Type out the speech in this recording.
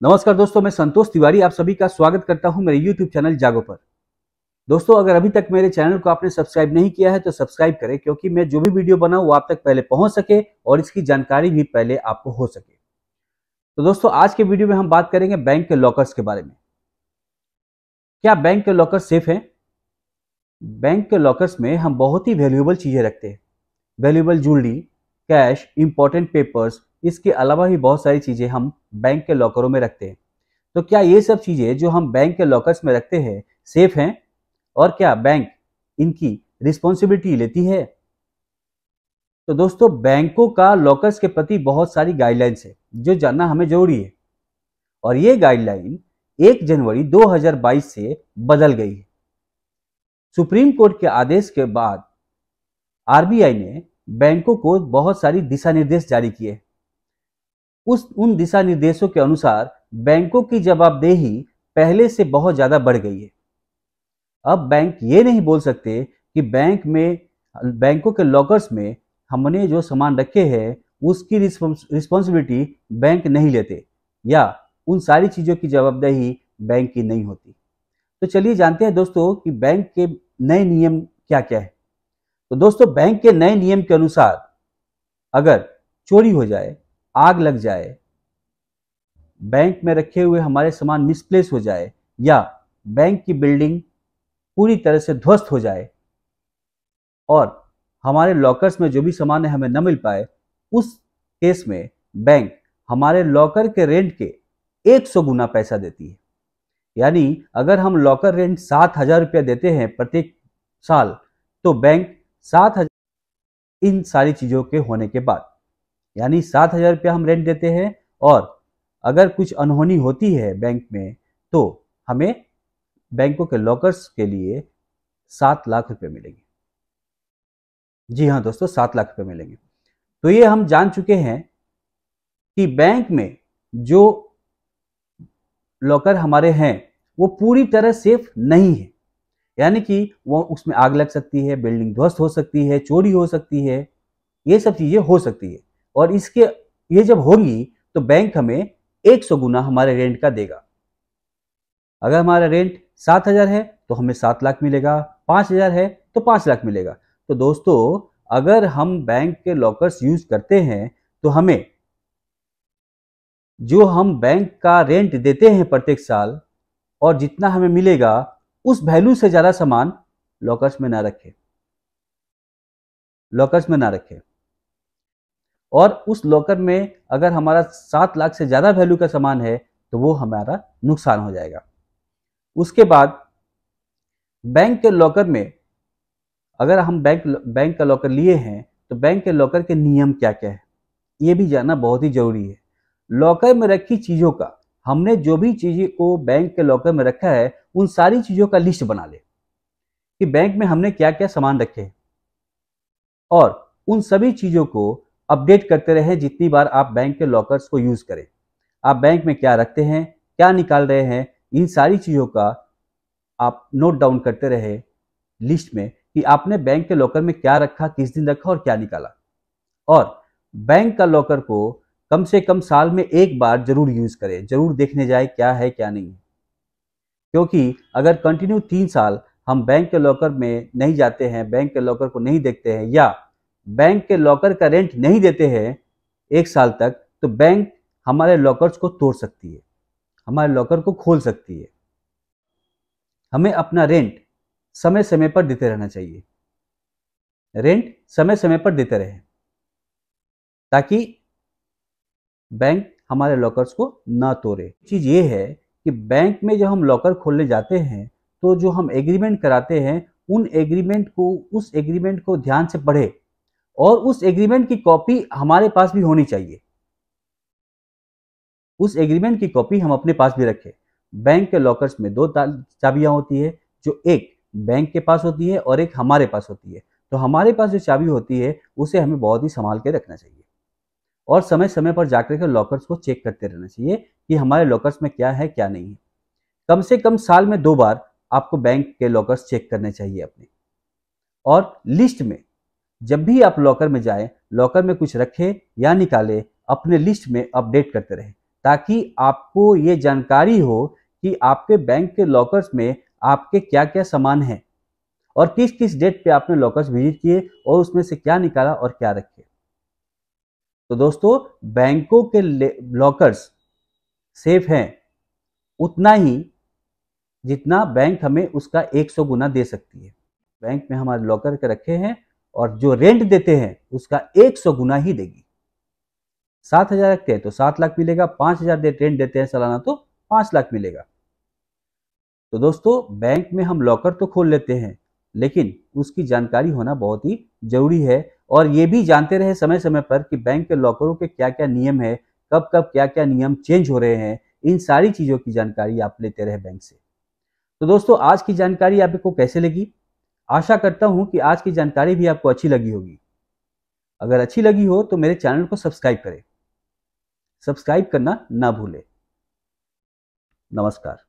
नमस्कार दोस्तों, मैं संतोष तिवारी आप सभी का स्वागत करता हूं मेरे YouTube चैनल जागो पर। दोस्तों, अगर अभी तक मेरे चैनल को आपने सब्सक्राइब नहीं किया है तो सब्सक्राइब करें, क्योंकि मैं जो भी वीडियो बनाऊं वो आप तक पहले पहुंच सके और इसकी जानकारी भी पहले आपको हो सके। तो दोस्तों, आज के वीडियो में हम बात करेंगे बैंक के लॉकर्स के बारे में। क्या बैंक के लॉकर सेफ हैं? बैंक के लॉकर्स में हम बहुत ही वैल्यूएबल चीजें रखते हैं। Valuable jewellery, cash, important papers, इसके अलावा भी बहुत सारी चीजें हम बैंक के लॉकरों में रखते हैं। तो क्या ये सब चीजें जो हम बैंक के लॉकर्स में रखते हैं सेफ हैं? और क्या बैंक इनकी रिस्पॉन्सिबिलिटी लेती है? तो दोस्तों, बैंकों का लॉकर्स के प्रति बहुत सारी गाइडलाइंस है जो जानना हमें जरूरी है। और ये गाइडलाइन 1 जनवरी 2022 से बदल गई है। सुप्रीम कोर्ट के आदेश के बाद आरबीआई ने बैंकों को बहुत सारी दिशा निर्देश जारी किए। उन दिशा निर्देशों के अनुसार बैंकों की जवाबदेही पहले से बहुत ज्यादा बढ़ गई है। अब बैंक ये नहीं बोल सकते कि बैंकों के लॉकर्स में हमने जो सामान रखे हैं उसकी रिस्पॉन्सिबिलिटी बैंक नहीं लेते, या उन सारी चीजों की जवाबदेही बैंक की नहीं होती। तो चलिए जानते हैं दोस्तों कि बैंक के नए नियम क्या क्या है। तो दोस्तों, बैंक के नए नियम के अनुसार अगर चोरी हो जाए, आग लग जाए, बैंक में रखे हुए हमारे सामान मिसप्लेस हो जाए, या बैंक की बिल्डिंग पूरी तरह से ध्वस्त हो जाए और हमारे लॉकर्स में जो भी सामान है हमें न मिल पाए, उस केस में बैंक हमारे लॉकर के रेंट के 100 गुना पैसा देती है। यानी अगर हम लॉकर रेंट 7,000 रुपया देते हैं प्रत्येक साल, तो बैंक 7,000 इन सारी चीजों के होने के बाद, यानी 7,000 रुपया हम रेंट देते हैं, और अगर कुछ अनहोनी होती है बैंक में तो हमें बैंकों के लॉकर्स के लिए 7 लाख रुपए मिलेंगे। जी हाँ दोस्तों, 7 लाख रुपए मिलेंगे। तो ये हम जान चुके हैं कि बैंक में जो लॉकर हमारे हैं वो पूरी तरह सेफ नहीं है। यानी कि वो उसमें आग लग सकती है, बिल्डिंग ध्वस्त हो सकती है, चोरी हो सकती है, ये सब चीजें हो सकती है। और ये जब होगी तो बैंक हमें 100 गुना हमारे रेंट का देगा। अगर हमारा रेंट 7,000 है तो हमें 7 लाख मिलेगा, 5,000 है तो 5 लाख मिलेगा। तो दोस्तों, अगर हम बैंक के लॉकर्स यूज करते हैं तो हमें जो हम बैंक का रेंट देते हैं प्रत्येक साल और जितना हमें मिलेगा उस वैल्यू से ज्यादा सामान लॉकर्स में ना रखें। और उस लॉकर में अगर हमारा 7 लाख से ज्यादा वैल्यू का सामान है तो वो हमारा नुकसान हो जाएगा। उसके बाद बैंक के लॉकर में अगर हम बैंक का लॉकर लिए हैं तो बैंक के लॉकर के नियम क्या क्या है ये भी जानना बहुत ही जरूरी है। लॉकर में रखी चीजों का, हमने जो भी चीजें को बैंक के लॉकर में रखा है उन सारी चीजों का लिस्ट बना ले कि बैंक में हमने क्या क्या सामान रखे हैं, और उन सभी चीजों को अपडेट करते रहें जितनी बार आप बैंक के लॉकर्स को यूज करें। आप बैंक में क्या रखते हैं, क्या निकाल रहे हैं, इन सारी चीजों का आप नोट डाउन करते रहे लिस्ट में कि आपने बैंक के लॉकर में क्या रखा, किस दिन रखा और क्या निकाला। और बैंक का लॉकर को कम से कम साल में एक बार जरूर यूज करें, जरूर देखने जाए क्या है क्या नहीं है। क्योंकि अगर कंटिन्यू 3 साल हम बैंक के लॉकर में नहीं जाते हैं, बैंक के लॉकर को नहीं देखते हैं, या बैंक के लॉकर का रेंट नहीं देते हैं 1 साल तक, तो बैंक हमारे लॉकर्स को तोड़ सकती है, हमारे लॉकर को खोल सकती है। हमें अपना रेंट समय समय पर देते रहना चाहिए। रेंट समय समय पर देते रहे ताकि बैंक हमारे लॉकर्स को ना तोड़े। चीज ये है कि बैंक में जब हम लॉकर खोलने जाते हैं तो जो हम एग्रीमेंट कराते हैं उस एग्रीमेंट को ध्यान से पढ़े, और उस एग्रीमेंट की कॉपी हमारे पास भी होनी चाहिए। उस एग्रीमेंट की कॉपी हम अपने पास भी रखें। बैंक के लॉकर्स में 2 चाबियां होती है, जो एक बैंक के पास होती है और एक हमारे पास होती है। तो हमारे पास जो चाबी होती है उसे हमें बहुत ही संभाल के रखना चाहिए, और समय समय पर जाकर के लॉकर्स को चेक करते रहना चाहिए कि हमारे लॉकर्स में क्या है क्या नहीं है। कम से कम साल में 2 बार आपको बैंक के लॉकर्स चेक करने चाहिए अपने। और लिस्ट में जब भी आप लॉकर में जाएं, लॉकर में कुछ रखें या निकालें, अपने लिस्ट में अपडेट करते रहें ताकि आपको ये जानकारी हो कि आपके बैंक के लॉकर्स में आपके क्या क्या सामान हैं और किस किस डेट पे आपने लॉकर्स विजिट किए और उसमें से क्या निकाला और क्या रखे। तो दोस्तों, बैंकों के लॉकर्स सेफ हैं उतना ही जितना बैंक हमें उसका 100 गुना दे सकती है। बैंक में हमारे लॉकर के रखे हैं और जो रेंट देते हैं उसका 100 गुना ही देगी। 7,000 रखते हैं तो 7 लाख मिलेगा, 5,000 रेंट देते हैं सालाना तो 5 लाख मिलेगा। तो दोस्तों, बैंक में हम लॉकर तो खोल लेते हैं, लेकिन उसकी जानकारी होना बहुत ही जरूरी है और ये भी जानते रहे समय समय पर कि बैंक के लॉकरों के क्या क्या नियम है, कब कब क्या क्या नियम चेंज हो रहे हैं। इन सारी चीज़ों की जानकारी आप लेते रहे बैंक से। तो दोस्तों, आज की जानकारी आपको कैसे लगी? आशा करता हूं कि आज की जानकारी भी आपको अच्छी लगी होगी। अगर अच्छी लगी हो तो मेरे चैनल को सब्सक्राइब करें। सब्सक्राइब करना ना भूलें। नमस्कार।